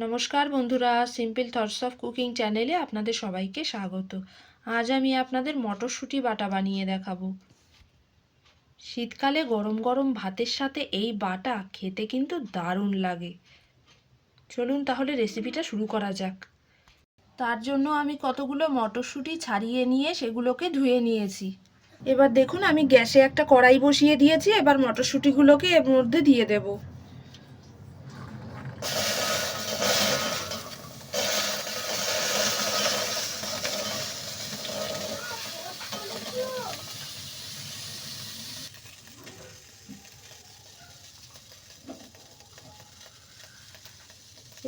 নমস্কার বন্ধুরা, simple thoughts of cooking চ্যানেলে আপনাদের সবাইকে স্বাগত। আজ আমি আপনাদের মটরশুঁটি বাটা বানিয়ে দেখাবো। শীতকালে গরম গরম ভাতের সাথে এই বাটা খেতে কিন্তু দারুণ লাগে। চলুন তাহলে রেসিপিটা শুরু করা যাক। তার জন্য আমি কতগুলো মটরশুঁটি ছাড়িয়ে নিয়ে সেগুলোকে ধুয়ে নিয়েছি। এবার দেখুন আমি গ্যাসে একটা কড়াই বসিয়ে দিয়েছি। এবার মটরশুঁটিগুলোকে এর মধ্যে দিয়ে দেবো।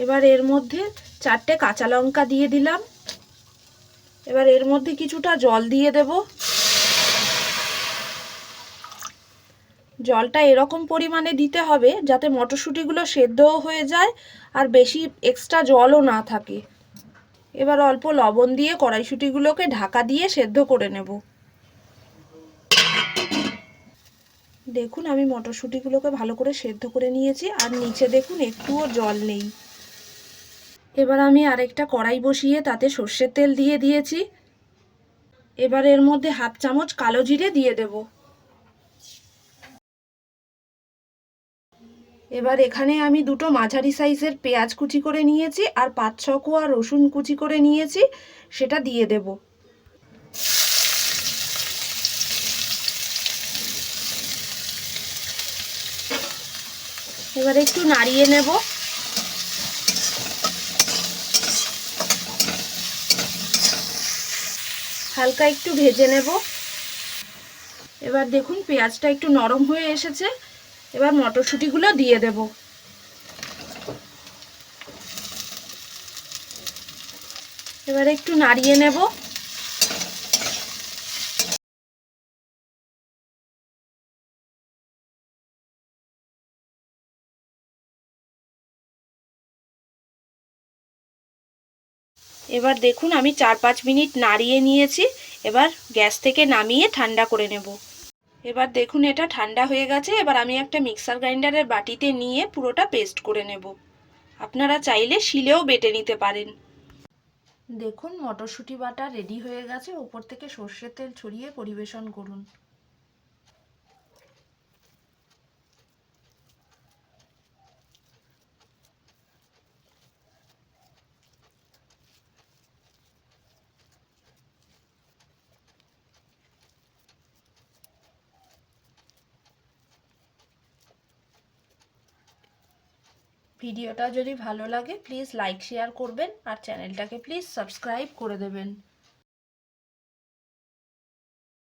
এবার এর মধ্যে 4টে কাঁচা লঙ্কা দিয়ে দিলাম। এবার এর মধ্যে কিছুটা জল দিয়ে দেব। জলটা এরকম পরিমাণে দিতে হবে যাতে মটরশুঁটিগুলো সেদ্ধও হয়ে যায় আর বেশি এক্সট্রা জলও না থাকে। এবার অল্প লবণ দিয়ে কড়াইশুঁটিগুলোকে ঢাকা দিয়ে সেদ্ধ করে নেব। দেখুন আমি মটরশুঁটিগুলোকে ভালো করে সেদ্ধ করে নিয়েছি আর নিচে দেখুন একটুও জল নেই। এবার আমি আরেকটা কড়াই বসিয়ে তাতে সর্ষের তেল দিয়ে দিয়েছি। এবার এর মধ্যে হাফ চামচ কালো জিরে দিয়ে দেব। এবার এখানে আমি দুটো মাঝারি সাইজের পেঁয়াজ কুচি করে নিয়েছি আর 5-6 কোয়া রসুন কুচি করে নিয়েছি, সেটা দিয়ে দেব। এবার একটু নাড়িয়ে নেব। হালকা একটু ভেজে নেব। এবার দেখুন পেঁয়াজটা একটু নরম হয়ে এসেছে। এবার মটরশুঁটিগুলো দিয়ে দেব। এবার একটু নাড়িয়ে নেব। এবার দেখুন আমি 4-5 মিনিট নাড়িয়ে নিয়েছি। এবার গ্যাস থেকে নামিয়ে ঠান্ডা করে নেব। এবার দেখুন এটা ঠান্ডা হয়ে গেছে। এবার আমি একটা মিক্সার গ্রাইন্ডারের বাটিতে নিয়ে পুরোটা পেস্ট করে নেব। আপনারা চাইলে শিলেও বেটে নিতে পারেন। দেখুন মটরশুঁটি বাটা রেডি হয়ে গেছে। উপর থেকে সর্ষের তেল ছড়িয়ে পরিবেশন করুন। ভিডিওটা যদি ভালো লাগে প্লিজ লাইক শেয়ার করবেন আর চ্যানেলটাকে প্লিজ সাবস্ক্রাইব করে দেবেন।